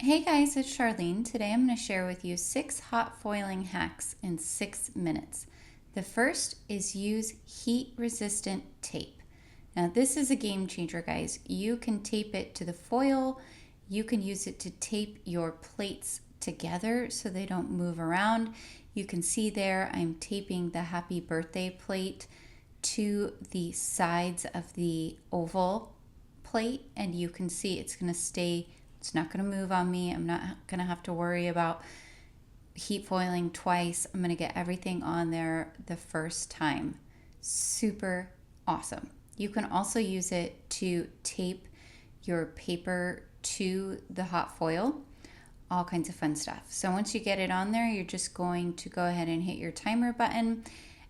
Hey guys, it's Charlene. Today I'm going to share with you 6 hot foiling hacks in 6 minutes. The first is use heat resistant tape. Now, this is a game changer, guys. You can tape it to the foil, you can use it to tape your plates together so they don't move around. You can see there I'm taping the happy birthday plate to the sides of the oval plate, and you can see it's going to stay, it's not going to move on me. I'm not going to have to worry about heat foiling twice. I'm going to get everything on there the first time. Super awesome. You can also use it to tape your paper to the hot foil, all kinds of fun stuff. So once you get it on there, you're just going to go ahead and hit your timer button.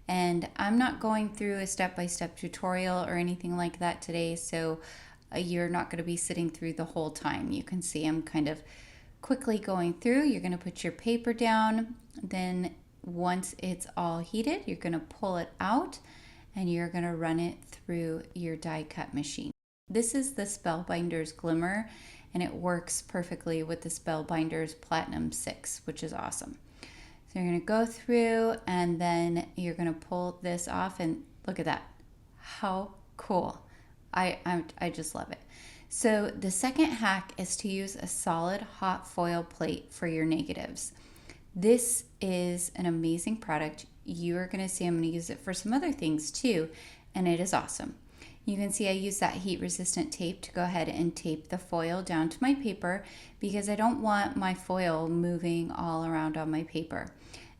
And I'm not going through a step-by-step tutorial or anything like that today, so you're not going to be sitting through the whole time. You can see I'm kind of quickly going through. You're going to put your paper down. Then once it's all heated, you're going to pull it out and you're going to run it through your die cut machine. This is the Spellbinders Glimmer, and it works perfectly with the Spellbinders Platinum 6, which is awesome. So you're going to go through and then you're going to pull this off, and look at that. How cool. I just love it. So the second hack is to use a solid hot foil plate for your negatives. This is an amazing product. You're going to see I'm going to use it for some other things too, and it is awesome. You can see I use that heat resistant tape to go ahead and tape the foil down to my paper because I don't want my foil moving all around on my paper.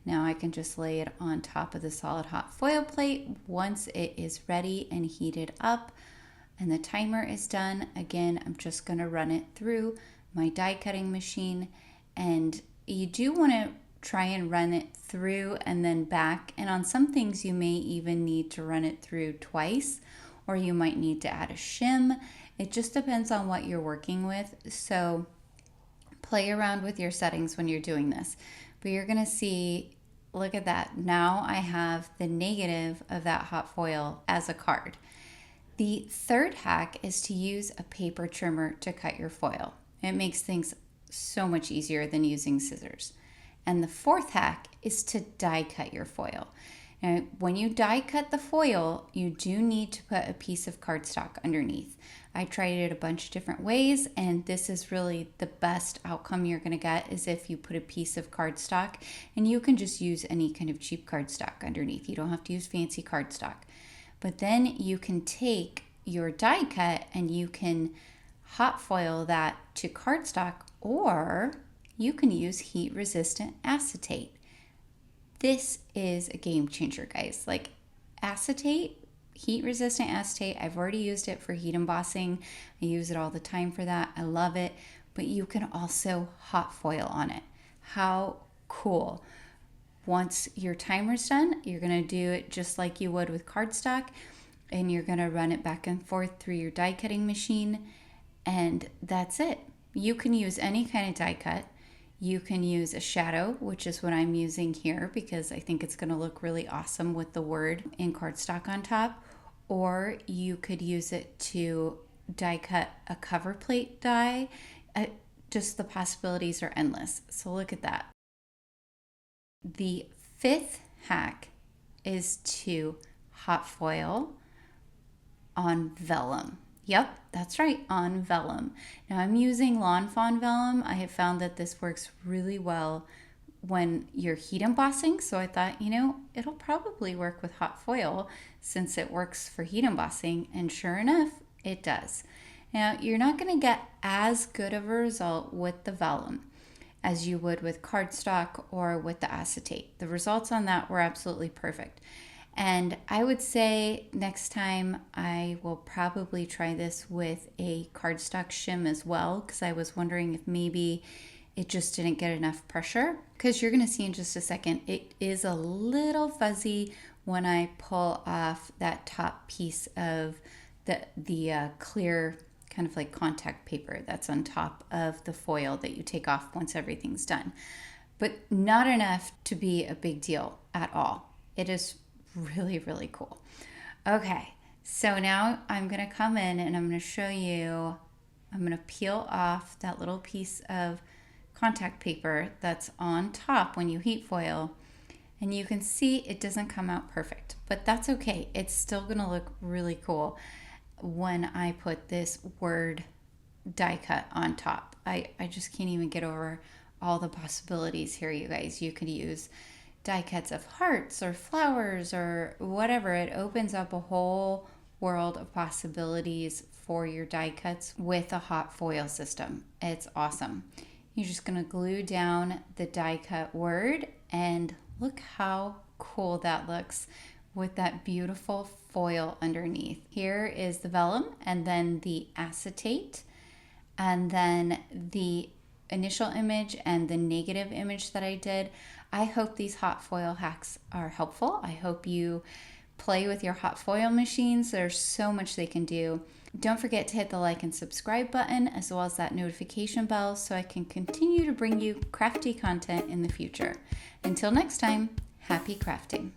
Now I can just lay it on top of the solid hot foil plate once it is ready and heated up and the timer is done. Again, I'm just going to run it through my die cutting machine, and you do want to try and run it through and then back, and on some things you may even need to run it through twice, or you might need to add a shim. It just depends on what you're working with, so play around with your settings when you're doing this. But you're going to see, look at that, now I have the negative of that hot foil as a card. The third hack is to use a paper trimmer to cut your foil. It makes things so much easier than using scissors. And the fourth hack is to die cut your foil. Now, when you die cut the foil, you do need to put a piece of cardstock underneath. I tried it a bunch of different ways, and this is really the best outcome you're going to get is if you put a piece of cardstock, and you can just use any kind of cheap cardstock underneath. You don't have to use fancy cardstock. But then you can take your die cut and you can hot foil that to cardstock, or you can use heat resistant acetate. This is a game changer, guys. Like acetate, heat resistant acetate, I've already used it for heat embossing. I use it all the time for that. I love it. But you can also hot foil on it. How cool. Once your timer's done, you're going to do it just like you would with cardstock, and you're going to run it back and forth through your die cutting machine, and that's it. You can use any kind of die cut. You can use a shadow, which is what I'm using here because I think it's going to look really awesome with the word in cardstock on top, or you could use it to die cut a cover plate die. Just the possibilities are endless. So look at that. The fifth hack is to hot foil on vellum. Yep, that's right, on vellum. Now I'm using Lawn Fawn vellum. I have found that this works really well when you're heat embossing, so I thought, it'll probably work with hot foil since it works for heat embossing, and sure enough, it does. Now, you're not going to get as good of a result with the vellum as you would with cardstock or with the acetate. The results on that were absolutely perfect. And I would say next time I will probably try this with a cardstock shim as well, because I was wondering if maybe it just didn't get enough pressure. Because you're going to see in just a second, it is a little fuzzy when I pull off that top piece of the clear kind of like contact paper that's on top of the foil that you take off once everything's done. But not enough to be a big deal at all. It is really, really cool. Okay, so now I'm going to come in and I'm going to show you, I'm going to peel off that little piece of contact paper that's on top when you heat foil, and you can see it doesn't come out perfect, but that's okay. It's still gonna look really cool when I put this word die cut on top. I just can't even get over all the possibilities here, you guys. You could use die cuts of hearts or flowers or whatever. It opens up a whole world of possibilities for your die cuts with a hot foil system. It's awesome. You're just gonna glue down the die cut word, and look how cool that looks with that beautiful foil underneath. Here is the vellum, and then the acetate, and then the initial image and the negative image that I did. I hope these hot foil hacks are helpful. I hope you play with your hot foil machines. There's so much they can do. Don't forget to hit the like and subscribe button, as well as that notification bell, so I can continue to bring you crafty content in the future. Until next time, happy crafting.